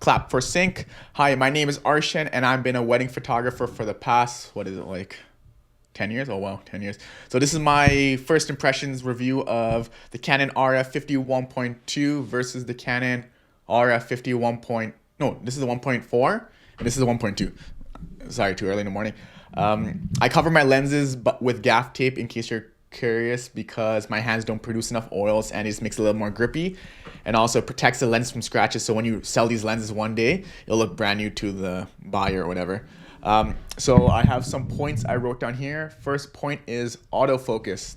Clap for sync. Hi, my name is Arshan, and I've been a wedding photographer for the past, what is it, like 10 years? Oh, wow, 10 years. So this is my first impressions review of the Canon RF 51.2 versus the Canon RF 51. No, this is the 1.4, and this is the 1.2. Sorry, too early in the morning. I cover my lenses but with gaff tape in case you're curious, because my hands don't produce enough oils and it just makes it a little more grippy, and also protects the lens from scratches, so when you sell these lenses one day it'll look brand new to the buyer or whatever. So I have some points I wrote down here. First point is autofocus.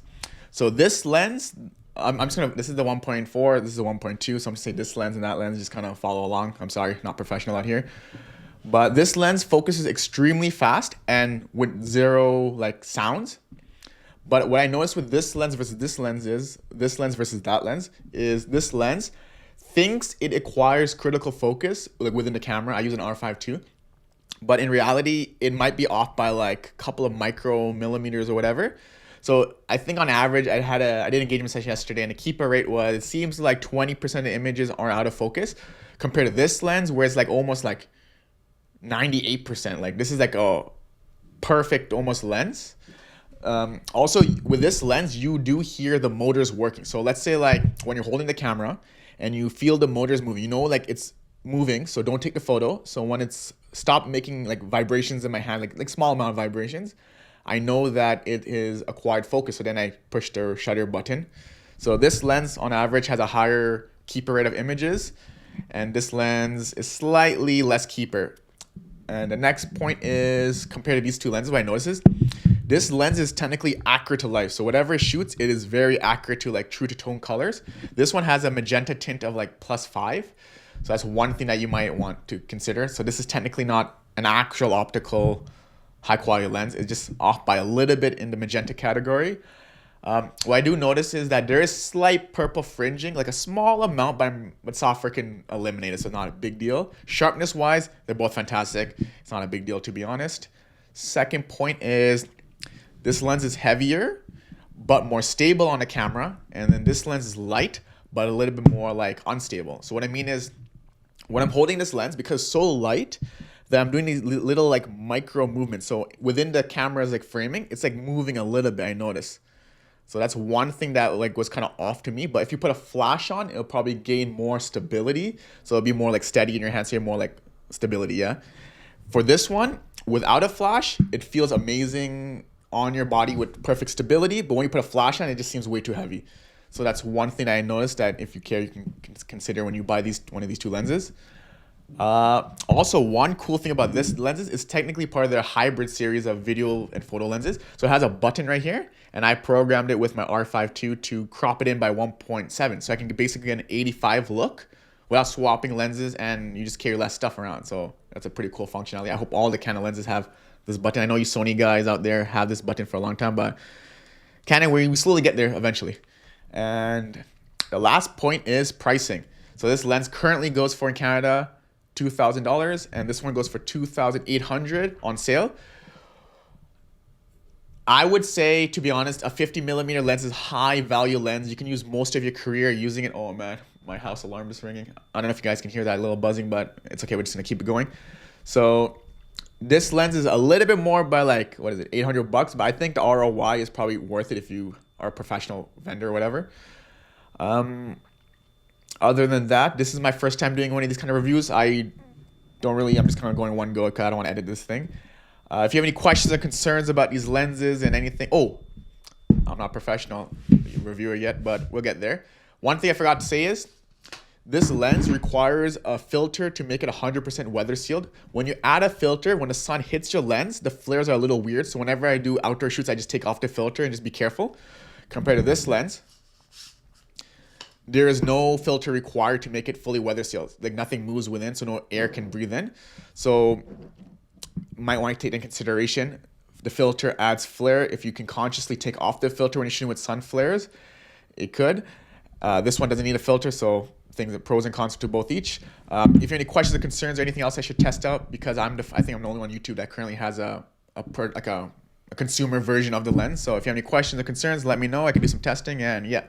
So this lens, this is the 1.4, this is the 1.2, so I'm gonna say this lens and that lens, just kind of follow along. I'm sorry, not professional out here. But this lens focuses extremely fast and with zero like sounds. But what I noticed with this lens versus this lens is, this lens versus that lens, is this lens thinks it acquires critical focus like within the camera. I use an R5 too. But in reality, it might be off by like a couple of micromillimeters or whatever. So I think on average, I did an engagement session yesterday, and the keeper rate was, it seems like 20% of the images are out of focus compared to this lens, where it's like almost like 98%. Like this is like a perfect almost lens. Also with this lens, you do hear the motors working. So let's say like when you're holding the camera and you feel the motors moving, you know, like it's moving, so don't take the photo. So when it's stopped making like vibrations in my hand, like small amount of vibrations, I know that it is acquired focus. So then I push the shutter button. So this lens on average has a higher keeper rate of images, and this lens is slightly less keeper. And the next point is, compared to these two lenses, what I notice is this lens is technically accurate to life. So whatever it shoots, it is very accurate to like true to tone colors. This one has a magenta tint of like +5. So that's one thing that you might want to consider. So this is technically not an actual optical high quality lens. It's just off by a little bit in the magenta category. What I do notice is that there is slight purple fringing, like a small amount, but software can eliminate it, so not a big deal. Sharpness wise, they're both fantastic. It's not a big deal, to be honest. Second point is, this lens is heavier, but more stable on the camera. And then this lens is light, but a little bit more like unstable. So what I mean is, when I'm holding this lens, because it's so light, that I'm doing these little like micro movements. So within the camera's like framing, it's like moving a little bit, I notice. So that's one thing that like was kind of off to me. But if you put a flash on, it'll probably gain more stability. So it'll be more like steady in your hands here, more like stability, yeah. For this one, without a flash, it feels amazing on your body with perfect stability. But when you put a flash on, it just seems way too heavy. So that's one thing that I noticed, that if you care, you can consider when you buy one of these two lenses. Also, one cool thing about this lenses is technically part of their hybrid series of video and photo lenses. So it has a button right here, and I programmed it with my R5 II to crop it in by 1.7. So I can basically get an 85 look without swapping lenses, and you just carry less stuff around. So that's a pretty cool functionality. I hope all the Canon lenses have this button. I know you Sony guys out there have this button for a long time, but Canon, we slowly get there eventually. And the last point is pricing. So this lens currently goes for, in Canada, $2,000, and this one goes for $2,800 on sale. I would say, to be honest, a 50mm lens is high value lens. You can use most of your career using it. Oh man, my house alarm is ringing. I don't know if you guys can hear that little buzzing, but it's okay. We're just gonna keep it going. So this lens is a little bit more by like, what is it, $800, but I think the ROI is probably worth it if you are a professional vendor or whatever. Other than that, this is my first time doing one of these kind of reviews. I'm just kind of going one go because I don't want to edit this thing. If you have any questions or concerns about these lenses and anything, I'm not a professional reviewer yet, but we'll get there. One thing I forgot to say is, this lens requires a filter to make it 100% weather sealed. When you add a filter, when the sun hits your lens, the flares are a little weird. So whenever I do outdoor shoots, I just take off the filter and just be careful. Compared to this lens, there is no filter required to make it fully weather sealed. Like nothing moves within, so no air can breathe in. So you might want to take into consideration, the filter adds flare. If you can consciously take off the filter when you're shooting with sun flares, it could. This one doesn't need a filter, so things, pros and cons to both each. If you have any questions or concerns or anything else I should test out, because I think I'm the only one on YouTube that currently has a consumer version of the lens. So if you have any questions or concerns, let me know. I can do some testing, and yeah.